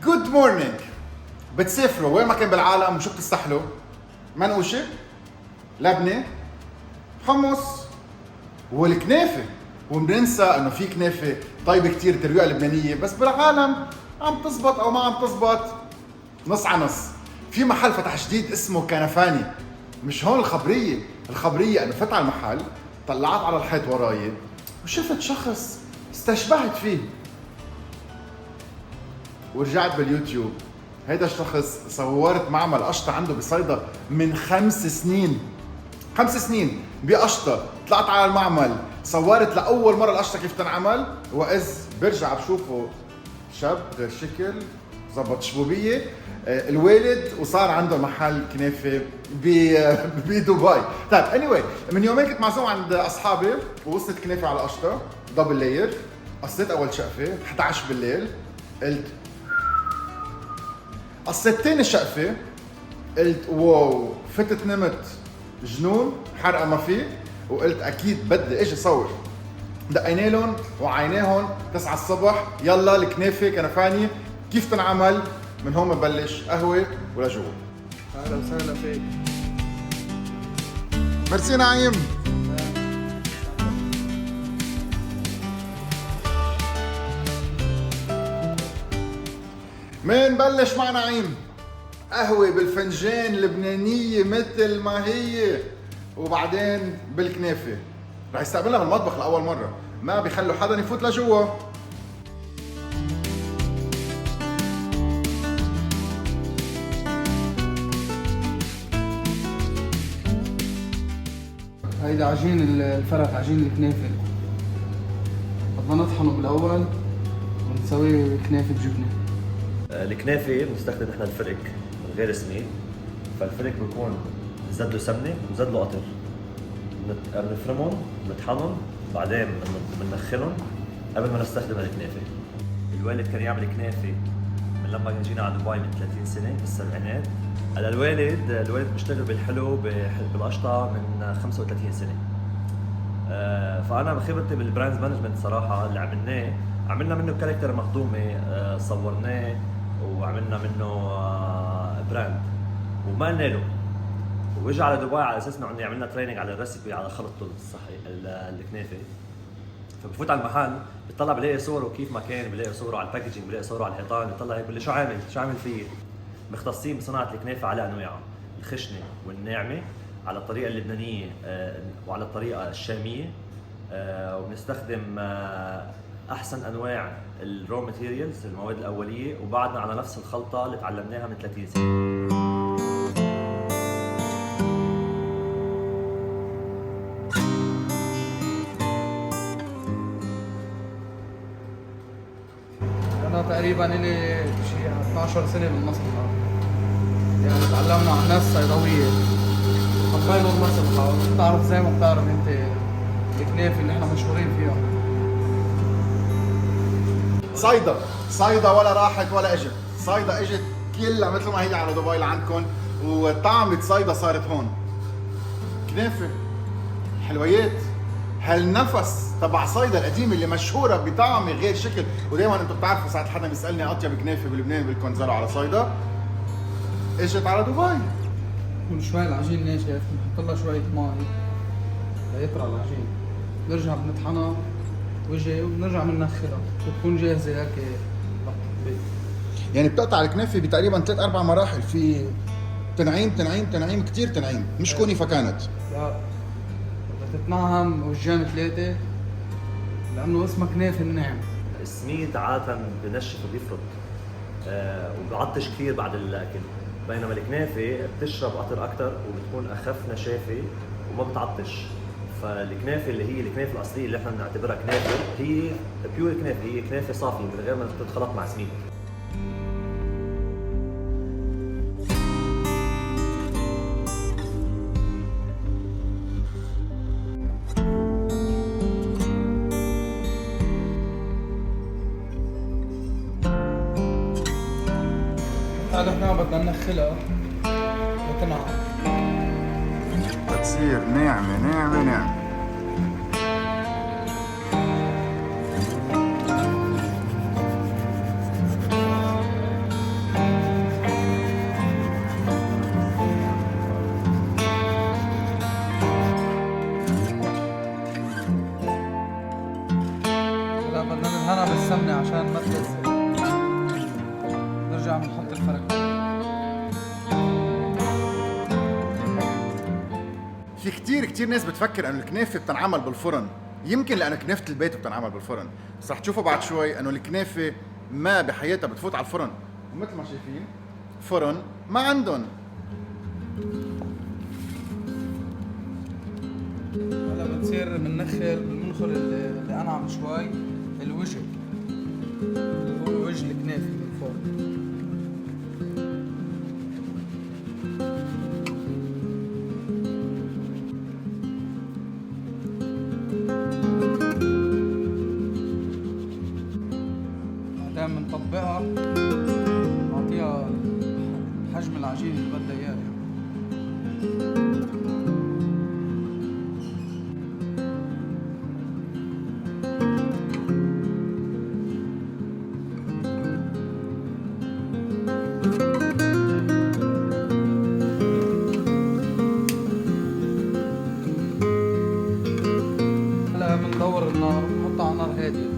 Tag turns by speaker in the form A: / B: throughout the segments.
A: جود مورنينج. بتسافروا وين ما كان بالعالم وشو بتستحلوا؟ منقوشة، لبنة، حمص والكنافة. وبننسى انه في كنافة طيبة كتير ترويقها لبنانية، بس بالعالم عم تزبط او ما عم تزبط نص على نص. في محل فتح جديد اسمه كنفاني، مش هون الخبرية. الخبرية انه فتح المحل، طلعت على الحيط وراي وشفت شخص استشبهت فيه ورجعت باليوتيوب. هيدا الشخص صورت معمل قشطة عنده بصيدا من 5 سنين. 5 سنين بقشطة. طلعت على المعمل، صورت لأول مرة القشطة كيف تنعمل، وإذ برجع بشوفه شاب غير شكل، زبط شبوبية الوالد، وصار عنده محل كنافة بدبي. طيب anyway، من يومين كنت معزوم عند أصحابي ووصلت كنافة على قشطة دبل لاير. قصيت أول شقفة 11 بالليل، قلت قصيت تاني شقفة، قلت واو، فتت نمت جنون حرقة ما في، وقلت أكيد بدي إجي صور. دقينا لهم وعيناهم 9 الصبح، يلا الكنافة كنفاني كيف تنعمل. من هون ببلش قهوة ولا جوا.
B: اهلا وسهلا فيك.
A: ميرسي نعيم. منبلش مع نعيم. قهوة بالفنجان لبنانية مثل ما هي، وبعدين بالكنافة. رح يستقبلنا بالمطبخ لأول مرة، ما بيخلوا حدا يفوت لجوا.
B: هيدا عجين الفرخ، عجين الكنافة. بدنا نطحنه بالأول ونسوي كنافة بجبنة.
C: الكنافة بنستخدم نحن الفرك من غير سميد، فالفرك بيكون زد له سمنة وزد له قطر. بنفرمهم، بنطحنهم، بعدين بننخلهم قبل ما نستخدم الكنافة. الوالد كان يعمل كنافة من لما جينا على دبي من 30 سنة بالسبعينات. هلا الوالد بيشتغل بالحلو بالقشطة من 35 سنة. فأنا بخبرتي بالبراند مانجمنت صراحة اللي عملنا منه كاركتر مخدومة، صورناه وعملنا منه براند وما قلنا له. واجى على دبي على اساس انه يعملنا تريننج على الريسبي، على خلطته الصحي الكنافه. فبفوت على المحل، بيطلع بلاقي صوره كيف ما كان، بلاقي صوره على الباكجينج، بلاقي صوره على الحيطان، بيطلع هيك بقول لي شو عامل فيه. مختصين بصناعه الكنافه على انواعها، الخشنه والناعمه، على الطريقه اللبنانيه وعلى الطريقه الشاميه. وبنستخدم احسن انواع الرو ماتيريالز، المواد الاوليه، وبعدنا على نفس الخلطه اللي تعلمناها من 30 سنه.
B: أنا تقريبا لي شي 12 سنة بالمصنع، يعني تعلمنا عن ناس صيدوية، حبينا المصنع. بتعرف زي ما بتعرف أنت الكنافة اللي احنا مشهورين فيها.
A: صيدا ولا راحت ولا اجت. صيدا اجت كلها مثل ما هي على دبي لعندكم، وطعمة صيدا صارت هون. كنافة، حلويات، هالنفس تبع صيدا القديمة اللي مشهورة بطعم غير شكل. ودايما انتم بتعرفوا ساعة حدا بيسألني اطيب كنافة بلبنان بدكم تنزلوا على صيدا، اجت على دبي.
B: كل شوي العجين ناشف، بنحط لها شوية مي ليطرى العجين، نرجع بنطحنها وبنرجع بننخلها، بتكون جاهزة هيك للتطبيق.
A: يعني بتقطع الكنافة بتقريبا 3-4 مراحل، في تنعيم كتير تنعيم، مش كونيفة كانت.
B: لا، بدها تتنعم وجان 3 لأنه اسمها كنافة الناعم.
C: السميد عادة بنشف وبيفرط، وبعطش كثير بعد الاكل، بينما الكنافه بتشرب قطر اكثر وبتكون اخف نشافه وما بتعطش. فالكنافه اللي هي الكنافه الاصليه اللي احنا بنعتبرها كنافه، هي بيور كنافه، هي كنافه صافيه من غير ما تتخلط مع سميد.
B: هذا احنا بدنا ننخلها وتنعم.
A: بتصير ناعمة.
B: نرجع بنحط الفرق.
A: في كتير ناس بتفكر انه الكنافه بتنعمل بالفرن، يمكن لانه كنافه البيت بتنعمل بالفرن، بس رح تشوفوا بعد شوي انه الكنافه ما بحياتها بتفوت على الفرن، ومثل ما شايفين فرن ما عندهم.
B: هلا بنصير بننخل بالمنخل اللي انعم شوي الوجه اللي هو وجه الكنافه من فوق. بعدين بنطبقها نعطيها حجم العجين اللي بدها اياه يعني. هلا بندور النار بنحطها على نار هادية.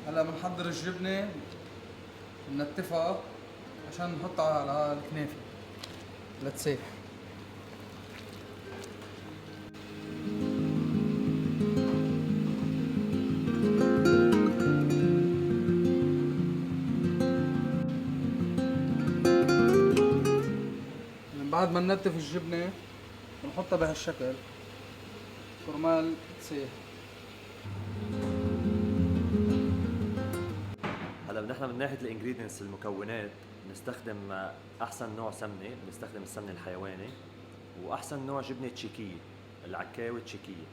B: هلا بنحضر الجبنة بنتفها عشان نحطها على الكنافة لتسيح. بعد ما ننتف الجبنة بنحطها بهالشكل كرمال تسيح.
C: هلا نحن من ناحيه الانجريدينتس المكونات بنستخدم احسن نوع سمنه، بنستخدم السمنه الحيواني، واحسن نوع جبنه تشيكيه العكاوي التشيكيه.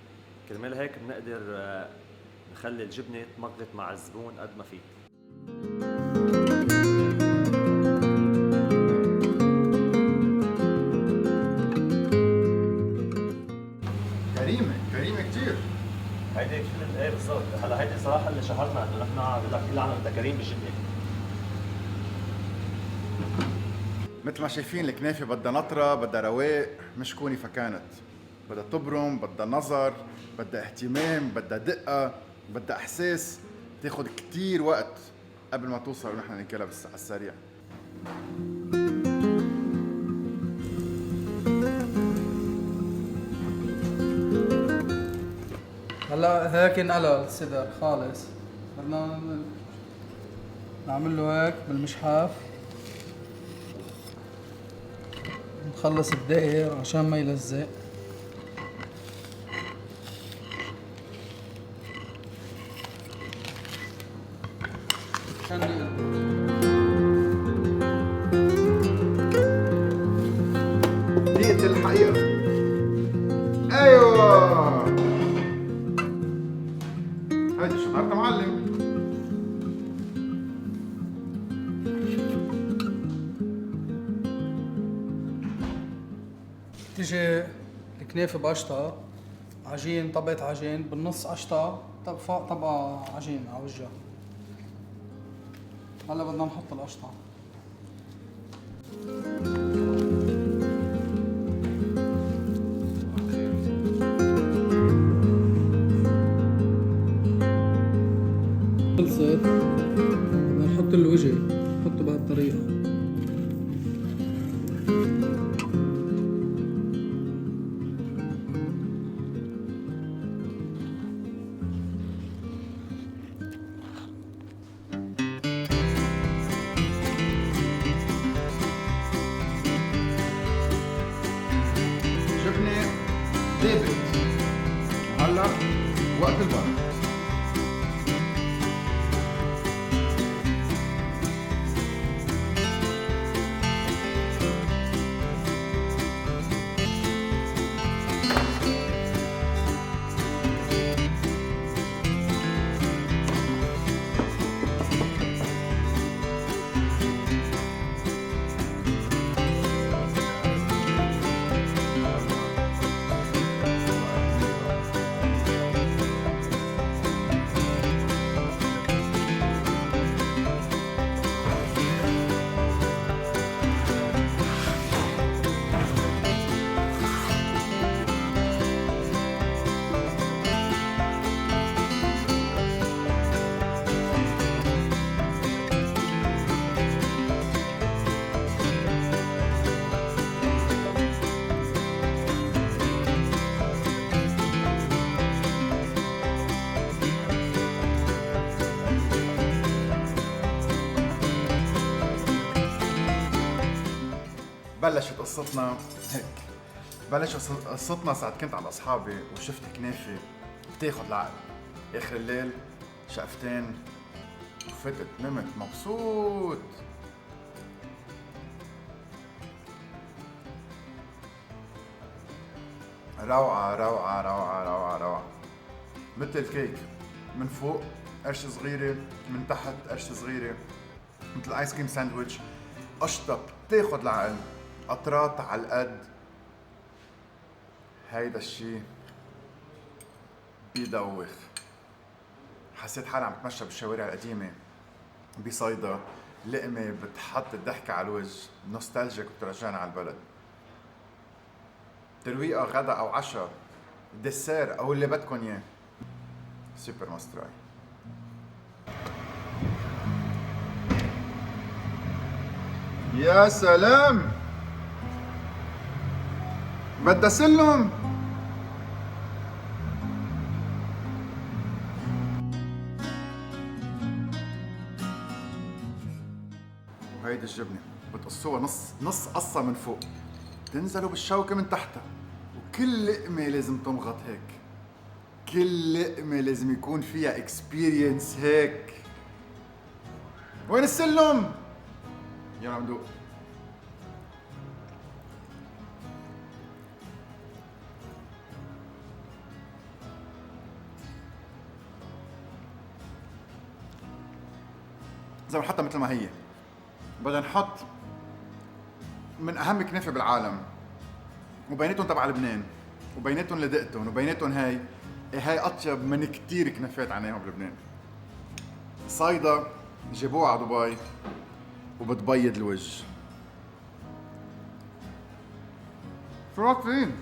C: كرمال هيك بنقدر نخلي الجبنه تمغط مع الزبون قد ما فيه.
A: كريمه كتير.
C: هيدي كلمة ايه بالضبط. هلا هيدي صراحة اللي شهرنا انه نحن بقول لك كل عنا بدها كريم بالجبنة.
A: مثل ما شايفين الكنافه بدها نطره، بدها رواق، مش كوني فكانت. بدها تبرم، بدها نظر، بدها اهتمام، بدها دقه، بدها احساس، تاخد كتير وقت قبل ما توصل ونحن ناكلها على السريع.
B: هلا هيك انقلى الصدر خالص، بدنا نعمل له هيك بالمشحاف، نخلص الدقيق عشان ما يلزق. عشان
A: دقيقة الحقيقة. ايوه هيدي شطارة معلم.
B: تيجي الكنافة بقشطة، عجين، طبقة عجين، بالنص قشطة، فوق طبقة عجين على وجهها. هلا بدنا نحط القشطة. خلصت، بدنا نحط الوجه، نحطه بهالطريقة.
A: جبنة دابت، وهلا وقت البرد. بلشت قصتنا هيك. بلشت قصتنا ساعة كنت على أصحابي وشفت كنافة بتاخد العقل. آخر الليل شقفتين وفتت نمت مبسوط. روعة روعة روعة روعة روعة، مثل الكيك، من فوق قرشة صغيرة، من تحت قرشة صغيرة، مثل الايس كريم ساندويتش. قشطة بتاخد العقل، قطرات على القد. هيدا الشي بيدوخ. حسيت حالي عم بتمشى بالشوارع القديمة بصيدا، لقمة بتحط الضحكة على الوجه، نوستالجيك وبترجعنا على البلد. ترويقة غدا أو عشاء، ديسير أو اللي بدكن إياه، سوبر ماستراي. يا سلام، بدها سلم. وهيدي الجبنة بتقصوها نص قصة من فوق، تنزلوا بالشوكة من تحتها، وكل لقمة لازم تمغط هيك. كل لقمة لازم يكون فيها اكسبيرينس هيك. وين السلم؟ يلا ندوق. زي ما حتى مثل ما هي، بدنا نحط من اهم كنافه بالعالم، وبيناتهم تبع لبنان، وبيناتهم اللي دقتهم، وبيناتهم هاي اطيب من كتير كنافات عناهم بلبنان. صيدا جابوها على دبي وبتبيض الوجه. شو رايك فين؟